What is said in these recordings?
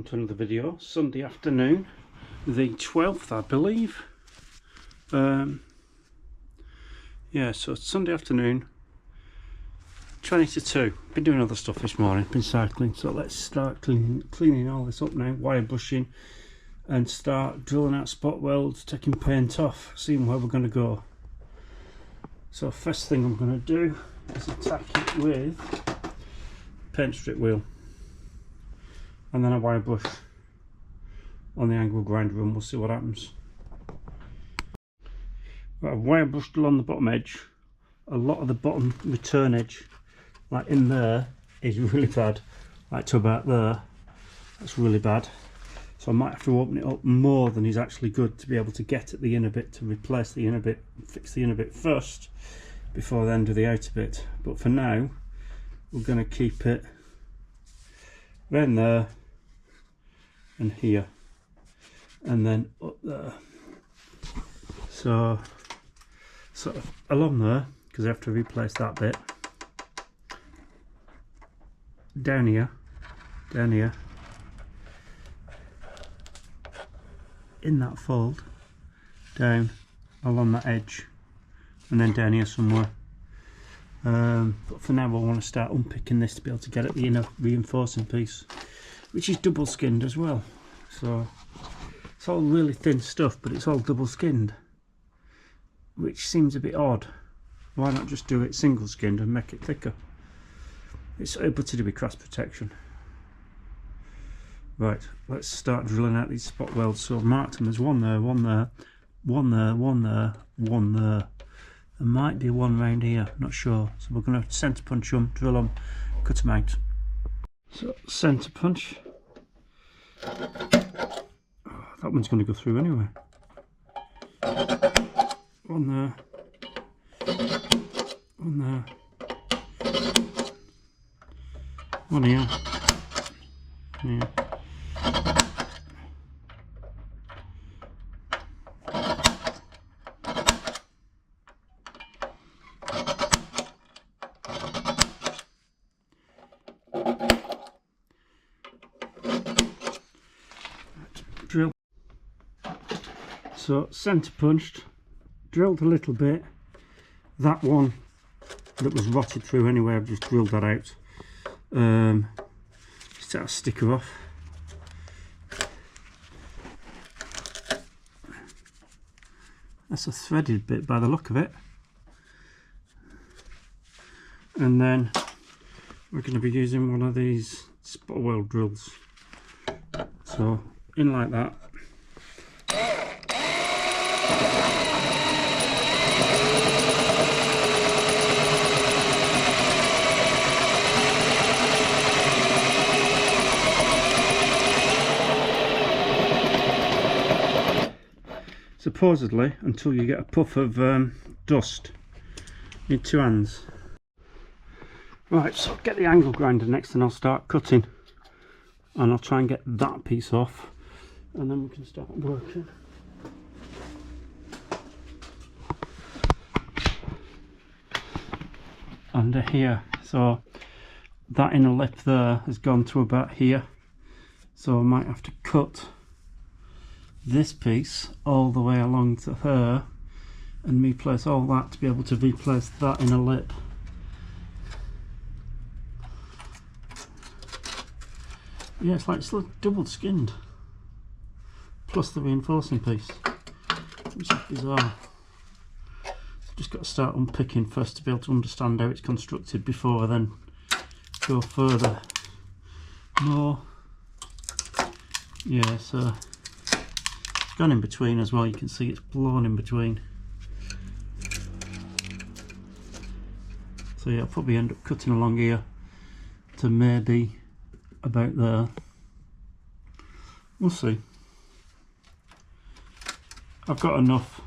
to another video. Sunday afternoon, the 12th I believe. Yeah, so it's Sunday afternoon, 20 to 2. Been doing other stuff this morning, been cycling, so let's start cleaning all this up now, wire brushing, and start drilling out spot welds, taking paint off, seeing where we're going to go. So first thing I'm going to do is attack it with paint strip wheel, and then a wire brush on the angle grinder, and we'll see what happens. Right, I've wire brushed along the bottom edge. A lot of the bottom return edge, like in there, is really bad, like to about there. That's really bad, so I might have to open it up more than is actually good to be able to get at the inner bit, to replace the inner bit, fix the inner bit first before then do the outer bit. But for now we're going to keep it around there and here and then up there, so sort of along there, because I have to replace that bit, down here, in that fold, down along that edge, and then down here somewhere. But for now I want to start unpicking this to be able to get at the inner reinforcing piece, which is double skinned as well. So it's all really thin stuff, but it's all double skinned, which seems a bit odd. Why not just do it single skinned and make it thicker? It's able to do with cross protection. Right, let's start drilling out these spot welds. So I've marked them as one there, one there, one there, one there, one there. There might be one round here, not sure. So we're going to centre punch them, drill them, cut them out. So centre punch. Oh, that one's going to go through anyway. One there, one there, one here, here. Drill. So centre punched, drilled a little bit. That one that was rotted through anyway, I've just drilled that out. Just take a sticker off. That's a threaded bit by the look of it. And then we're going to be using one of these spot weld drills. So in like that. Supposedly, until you get a puff of dust, you need two hands. Right, so get the angle grinder next and I'll start cutting, and I'll try and get that piece off, and then we can start working. Under here, so that inner lip there has gone to about here, so I might have to cut this piece all the way along to her and replace all that to be able to replace that inner lip. Yeah, it's like double skinned plus the reinforcing piece, which is bizarre. Just got to start unpicking first to be able to understand how it's constructed before I then go further. More, yeah, so it's gone in between as well. You can see it's blown in between. So yeah, I'll probably end up cutting along here to maybe about there. We'll see. I've got enough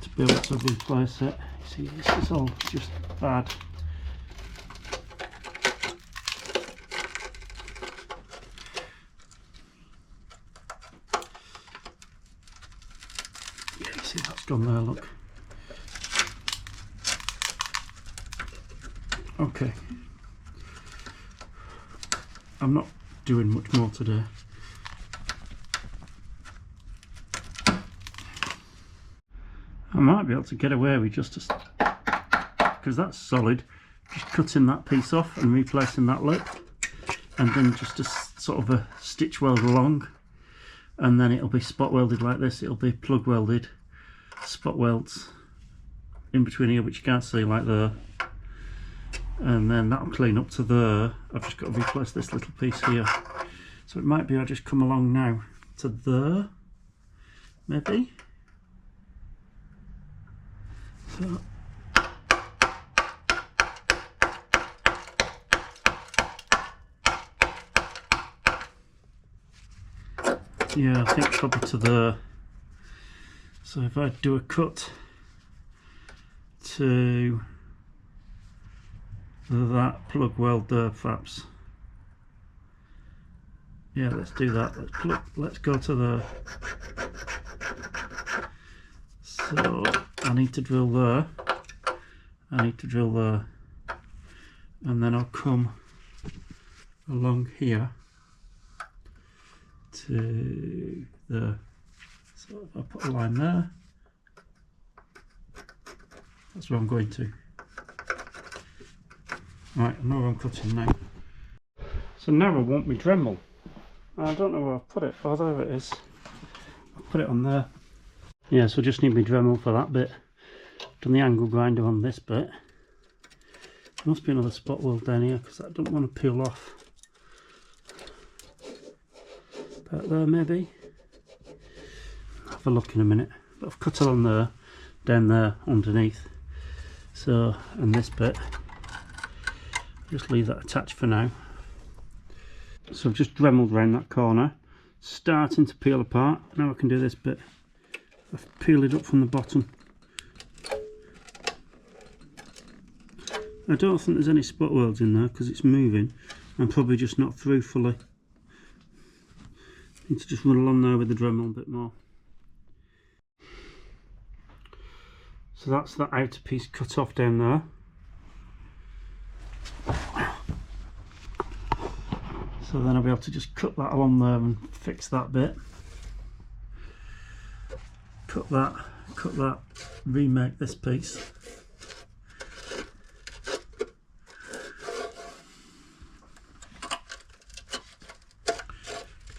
to be able to replace it. See, this is all just bad. Yeah, you see that's gone there, look. Okay. I'm not doing much more today. I might be able to get away with just because that's solid, just cutting that piece off and replacing that lip, and then just a sort of a stitch weld along, and then it'll be spot welded like this. It'll be plug welded, spot welds in between here, which you can't see, like there, and then that'll clean up to there. I've just got to replace this little piece here, so it might be I just come along now to there, maybe. So yeah, I think probably to there. So if I do a cut to that plug weld there, perhaps. Yeah, let's do that. Let's go to there. So I need to drill there. I need to drill there, and then I'll come along here to there. So if I put a line there, that's where I'm going to. Right, I know where I'm cutting now. So now I want my Dremel. I don't know where I've put it. Oh, there it is. I'll put it on there. Yeah, so I just need my Dremel for that bit. Done the angle grinder on this bit. There must be another spot weld down here because I don't want to peel off. About there maybe. I'll have a look in a minute. But I've cut along there, down there, underneath. So, and this bit, just leave that attached for now. So I've just Dremeled around that corner, starting to peel apart. Now I can do this bit. I've peeled it up from the bottom. I don't think there's any spot welds in there because it's moving. I'm probably just not through fully. Need to just run along there with the Dremel a bit more. So that's that outer piece cut off down there. So then I'll be able to just cut that along there and fix that bit. Cut that, remake this piece.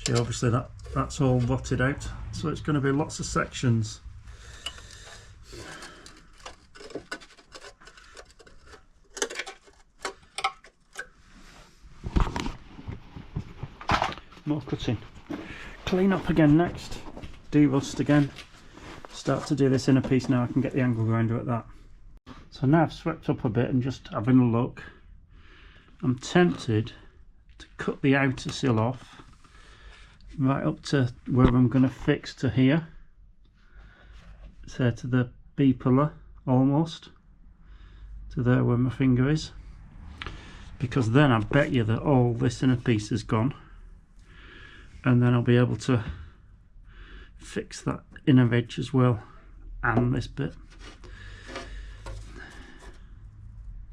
See, obviously that's all rotted out, so it's going to be lots of sections. More cutting. Clean up again next. De-rust again. Start to do this inner piece now. I can get the angle grinder at that. So now I've swept up a bit and just having a look. I'm tempted to cut the outer sill off right up to where I'm going to fix to here. So to the B pillar almost. To there where my finger is. Because then I bet you that all this inner piece is gone. And then I'll be able to fix that inner edge as well, and this bit.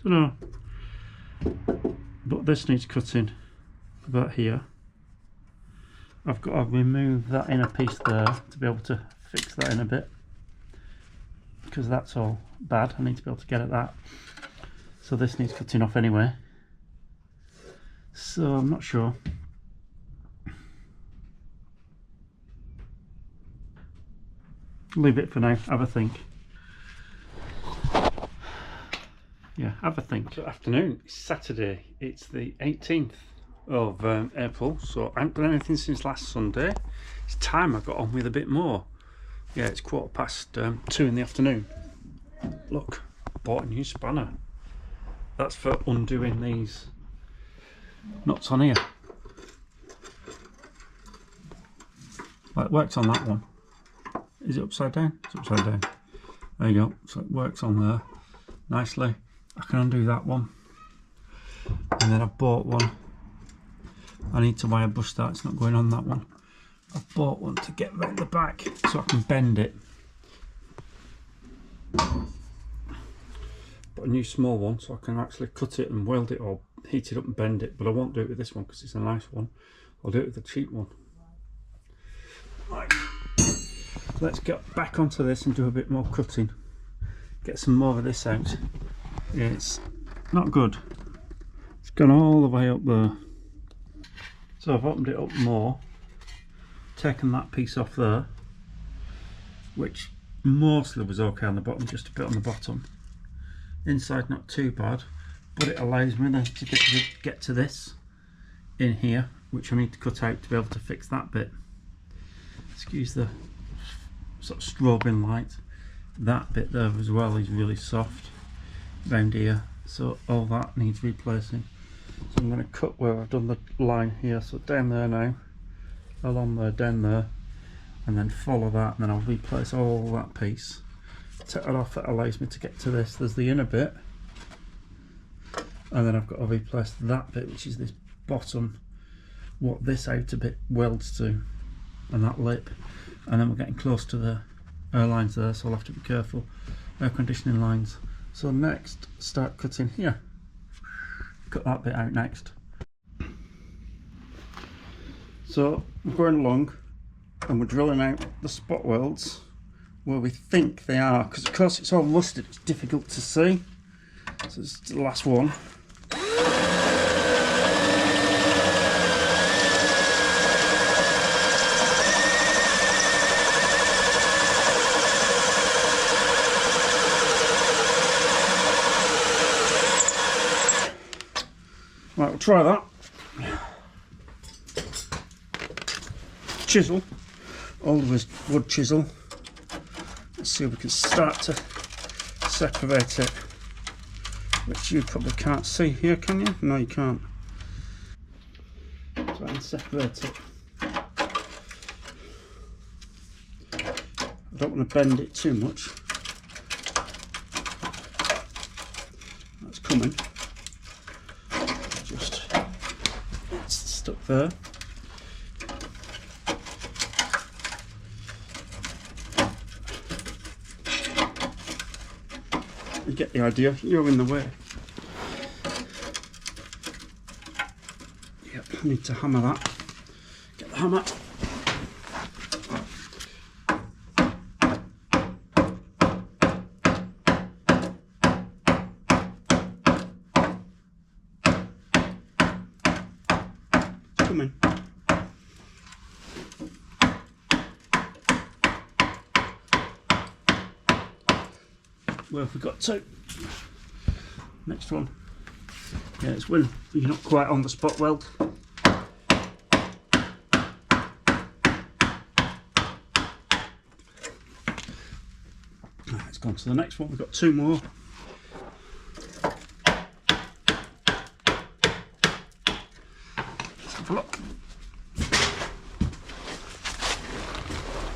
Don't know, but this needs cutting about here. I've got to remove that inner piece there to be able to fix that in a bit, because that's all bad. I need to be able to get at that. So this needs cutting off anyway. So I'm not sure. Leave it for now, have a think. Yeah, have a think. Good afternoon, it's Saturday, it's the 18th of April, so I haven't done anything since last Sunday. It's time I got on with a bit more. Yeah, it's 2:15 in the afternoon. Look, bought a new spanner. That's for undoing these nuts on here. Well, it works on that one. Is it upside down? It's upside down. There you go. So it works on there nicely. I can undo that one. And then I've bought one. I need to wire brush that. It's not going on that one. I've bought one to get around the back so I can bend it. But a new small one so I can actually cut it and weld it or heat it up and bend it. But I won't do it with this one because it's a nice one. I'll do it with the cheap one. Right. Let's get back onto this and do a bit more cutting. Get some more of this out. Yeah, it's not good. It's gone all the way up there. So I've opened it up more, taken that piece off there, which mostly was okay on the bottom, just a bit on the bottom. Inside not too bad, but it allows me then to get to this in here, which I need to cut out to be able to fix that bit. Excuse the sort of strobing light. That bit there as well is really soft round here, so all that needs replacing. So I'm going to cut where I've done the line here, so down there now, along there, down there, and then follow that, and then I'll replace all that piece. Take that off, that allows me to get to this. There's the inner bit, and then I've got to replace that bit, which is this bottom, what this outer bit welds to, and that lip, and then we're getting close to the air lines there, so I'll have to be careful. Air conditioning lines. So next, start cutting here. Cut that bit out next. So we're going along and we're drilling out the spot welds where we think they are, because of course it's all rusted, it's difficult to see. So this is the last one. Right, we'll try that. Chisel, old wood chisel. Let's see if we can start to separate it, which you probably can't see here, can you? No, you can't. Try and separate it. I don't want to bend it too much. That's coming. Just, it's stuck there. You get the idea, you're in the way. Yep, I need to hammer that. Get the hammer. Come in. Where have we got to? Next one. Yeah, it's when you're not quite on the spot weld. Let's go on to the next one. We've got two more. Let's have a look.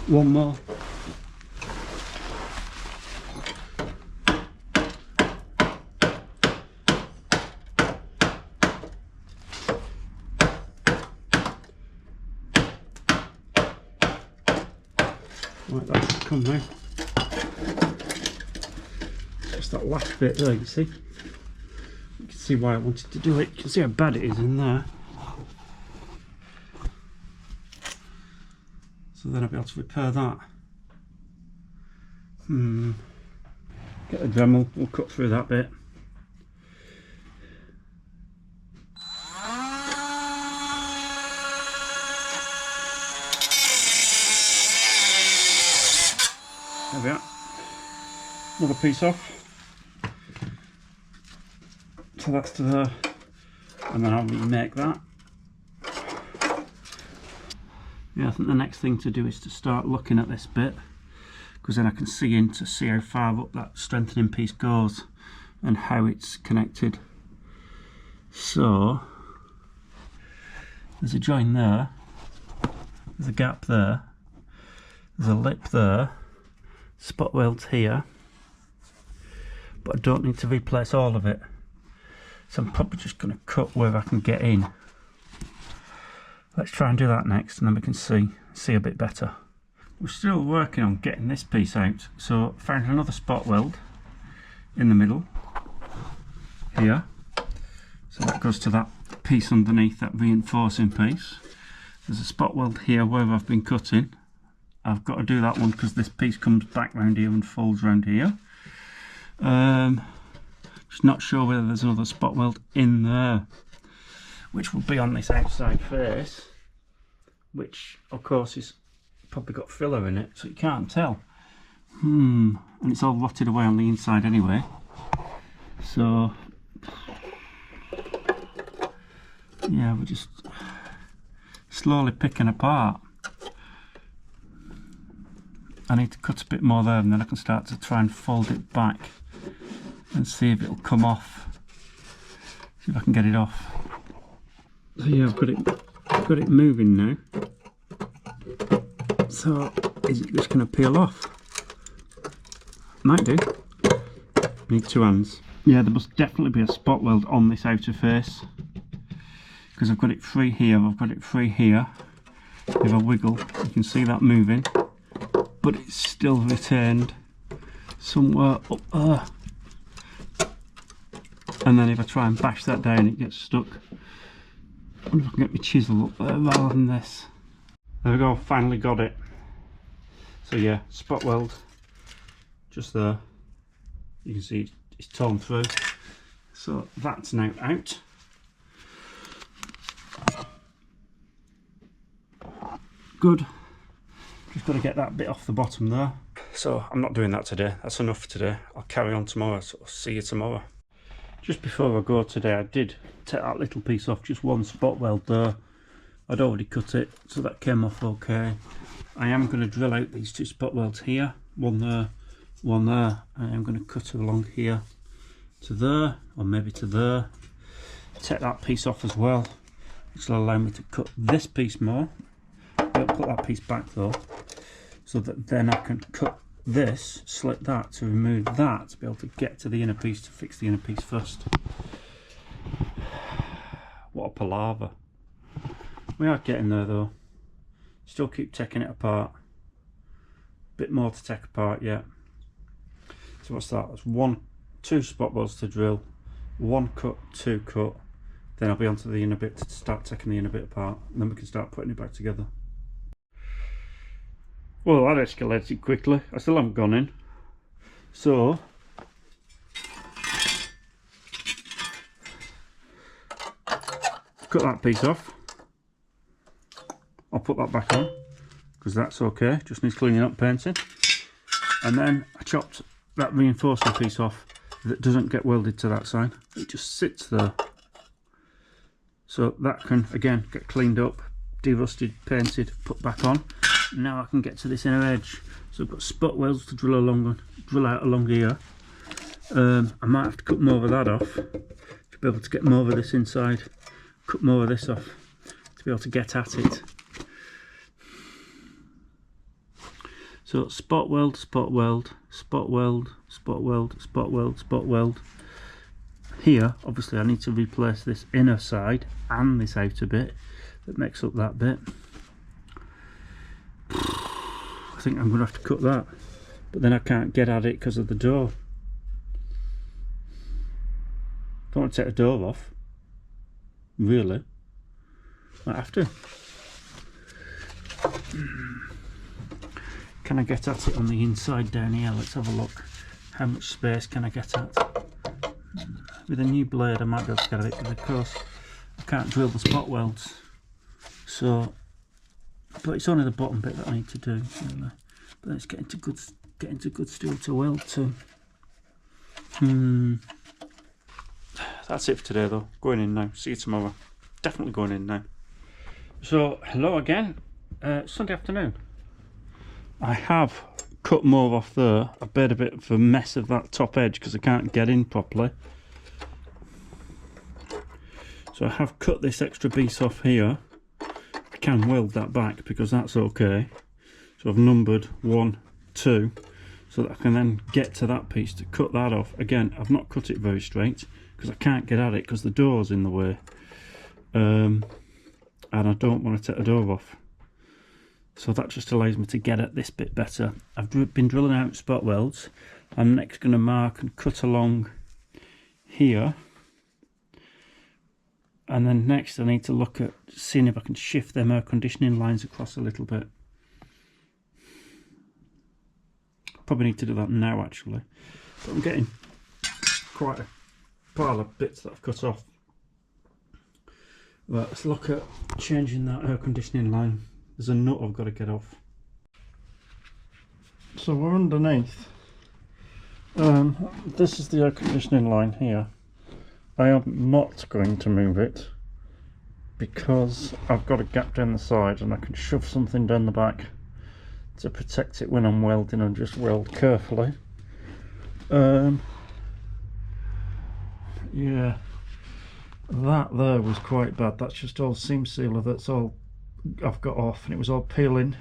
One more. Right, that should come now. Just that last bit there, you see. You can see why I wanted to do it. You can see how bad it is in there. So then I'll be able to repair that. Get the Dremel, we'll cut through that bit. There we are. Another piece off. So that's to there. And then I'll remake that. Yeah, I think the next thing to do is to start looking at this bit, because then I can see in to see how far up that strengthening piece goes and how it's connected. So there's a join there, there's a gap there, there's a lip there, spot welds here, but I don't need to replace all of it, so I'm probably just going to cut where I can get in. Let's try and do that next, and then we can see a bit better. We're still working on getting this piece out, so I found another spot weld in the middle here, so that goes to that piece underneath, that reinforcing piece. There's a spot weld here where I've been cutting. I've got to do that one because this piece comes back round here and folds round here. Just not sure whether there's another spot weld in there, which will be on this outside face, which of course is probably got filler in it, so you can't tell. And it's all rotted away on the inside anyway, so yeah, we're just slowly picking apart. I need to cut a bit more there, and then I can start to try and fold it back and see if it'll come off. See if I can get it off. So yeah, I've got it moving now. So is it just going to peel off? Might do. Need two hands. Yeah, there must definitely be a spot weld on this outer face, because I've got it free here, I've got it free here. If I wiggle, you can see that moving, but it's still retained somewhere up there. And then if I try and bash that down, it gets stuck. I wonder if I can get my chisel up there rather than this. There we go, finally got it. So yeah, spot weld just there. You can see it's torn through. So that's now out. Good. Just got to get that bit off the bottom there. So I'm not doing that today. That's enough for today. I'll carry on tomorrow. So I'll see you tomorrow. Just before I go today, I did take that little piece off, just one spot weld there. I'd already cut it, so that came off okay. I am going to drill out these two spot welds here, one there, one there. And I'm going to cut along here to there, or maybe to there. Take that piece off as well, which will allow me to cut this piece more. I'll put that piece back though, so that then I can cut this, slit that to remove that, to be able to get to the inner piece, to fix the inner piece first. What a palaver. We are getting there though. Still keep taking it apart. Bit more to take apart yet. So what's that? That's two spot welds to drill, one cut, two cut. Then I'll be onto the inner bit to start taking the inner bit apart, and then we can start putting it back together. Well, that escalated quickly. I still haven't gone in. So cut that piece off. I'll put that back on because that's okay, just needs cleaning up, painting. And then I chopped that reinforcing piece off that doesn't get welded to that side. It just sits there. So that can again get cleaned up, derusted, painted, put back on. Now I can get to this inner edge. So I've got spot welds to drill out along here. I might have to cut more of that off to be able to get more of this inside. Cut more of this off to be able to get at it. So spot weld, spot weld, spot weld, spot weld, spot weld, spot weld. Here, obviously I need to replace this inner side and this outer bit that makes up that bit. I think I'm going to have to cut that, but then I can't get at it because of the door. Don't want to take the door off, really. I have to. Can I get at it on the inside down here? Let's have a look. How much space can I get at? With a new blade I might be able to get at it, but of course I can't drill the spot welds. So, but it's only the bottom bit that I need to do, really. But it's getting to good steel to weld to. That's it for today though. Going in now. See you tomorrow. Definitely going in now. So hello again. Sunday afternoon. I have cut more off there. I've made a bit of a mess of that top edge because I can't get in properly. So I have cut this extra piece off here. I can weld that back because that's okay. So I've numbered 1, 2, so that I can then get to that piece to cut that off. Again, I've not cut it very straight because I can't get at it because the door's in the way. And I don't want to take the door off. So that just allows me to get at this bit better. I've been drilling out spot welds. I'm next going to mark and cut along here. And then next I need to look at seeing if I can shift them air conditioning lines across a little bit. Probably need to do that now actually, but I'm getting quite a pile of bits that I've cut off. Right, let's look at changing that air conditioning line. There's a nut I've got to get off. So we're underneath. This is the air conditioning line here. I am not going to move it because I've got a gap down the side and I can shove something down the back to protect it when I'm welding and just weld carefully. Yeah, that there was quite bad. That's just all seam sealer that's all I've got off, and it was all peeling.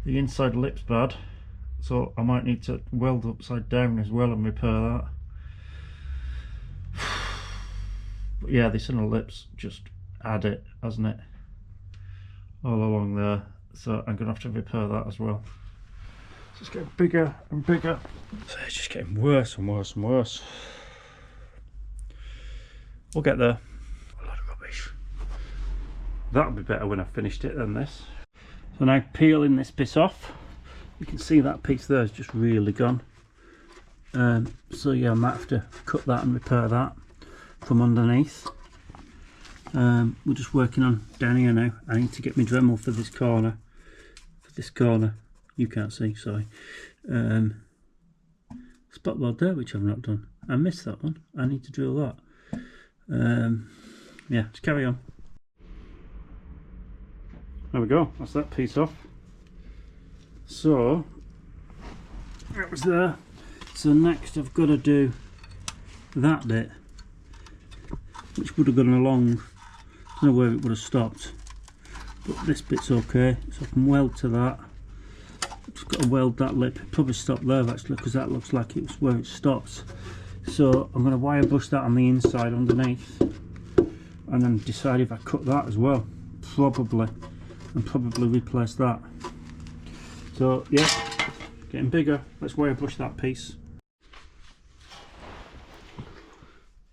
The inside lip's bad, so I might need to weld upside down as well and repair that. But yeah, this inner lip's just had it, hasn't it, all along there, so I'm gonna have to repair that as well. So it's getting bigger and bigger, so it's just getting worse and worse and worse. We'll get there. A lot of rubbish. That'll be better when I've finished it than this. So now peeling this bit off, you can see that piece there is just really gone. So yeah, I might have to cut that and repair that from underneath. We're just working on down here now. I need to get my Dremel for this corner. You can't see, sorry. Spot weld there, which I've not done. I missed that one. I need to drill that. Yeah, let's carry on. There we go, that's that piece off. So that was there. So next I've got to do that bit, which would have gone along. I don't know where it would have stopped, but this bit's okay, so I can weld to that. Just got to weld that lip. It probably stopped there actually, because that looks like it was where it stops. So I'm going to wire brush that on the inside underneath, and then decide if I cut that as well, probably, and probably replace that. So yeah, getting bigger. Let's wire brush that piece.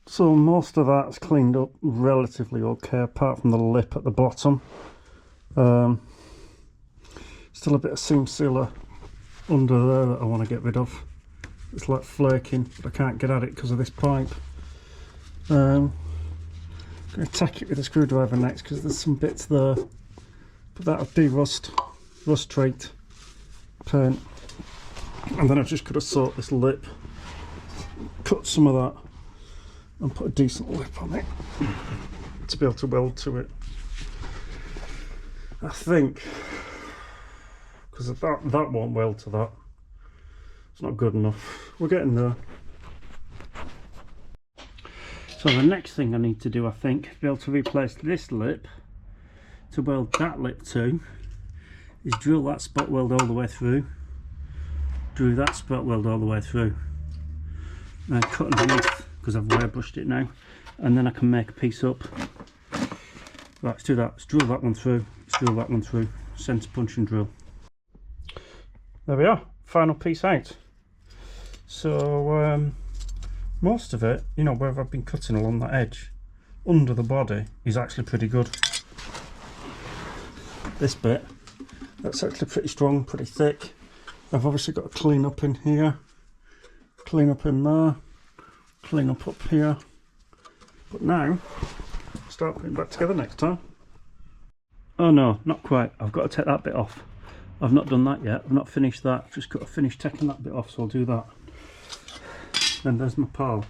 So most of that's cleaned up relatively okay, apart from the lip at the bottom. Still a bit of seam sealer under there that I want to get rid of. It's like flaking, but I can't get at it because of this pipe. I'm going to tack it with a screwdriver next because there's some bits there, but that'll de-rust, rust trait, paint, and then I've just got to sort this lip, cut some of that, and put a decent lip on it to be able to weld to it. I think, because that won't weld to that. It's not good enough. We're getting there. So the next thing I need to do, I think, to be able to replace this lip to weld that lip to, is drill that spot weld all the way through, drill that spot weld all the way through, and cut underneath because I've wire brushed it now, and then I can make a piece up. Right, let's do that. Let's drill that one through. Let's drill that one through. Centre punch and drill. There we are. Final piece out. So most of it, you know, where I've been cutting along that edge under the body is actually pretty good. This bit, that's actually pretty strong, pretty thick. I've obviously got to clean up in here, clean up in there, clean up here. But now, start putting it back together next time. Oh no, not quite. I've got to take that bit off. I've not done that yet. I've not finished that. I've just got to finish taking that bit off, so I'll do that. Then there's my pal.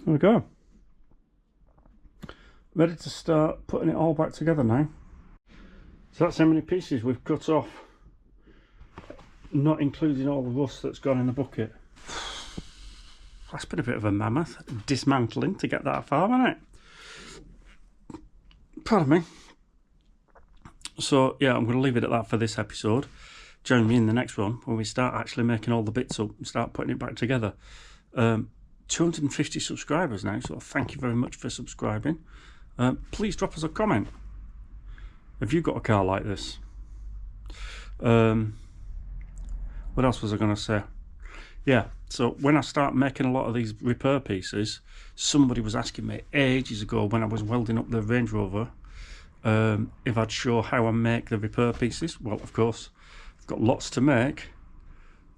There we go. Ready to start putting it all back together now. So that's how many pieces we've cut off, not including all the rust that's gone in the bucket. That's been a bit of a mammoth dismantling to get that far, hasn't it? Pardon me. So yeah, I'm going to leave it at that for this episode. Join me in the next one when we start actually making all the bits up and start putting it back together. 250 subscribers now, so thank you very much for subscribing. Please drop us a comment. Have you got a car like this? What else was I going to say? yeah, so when I start making a lot of these repair pieces, somebody was asking me ages ago when I was welding up the Range Rover if I'd show how I make the repair pieces. Well, of course, I've got lots to make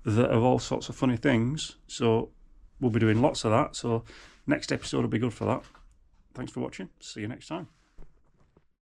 that are all sorts of funny things, so we'll be doing lots of that. So next episode will be good for that. Thanks for watching. See you next time.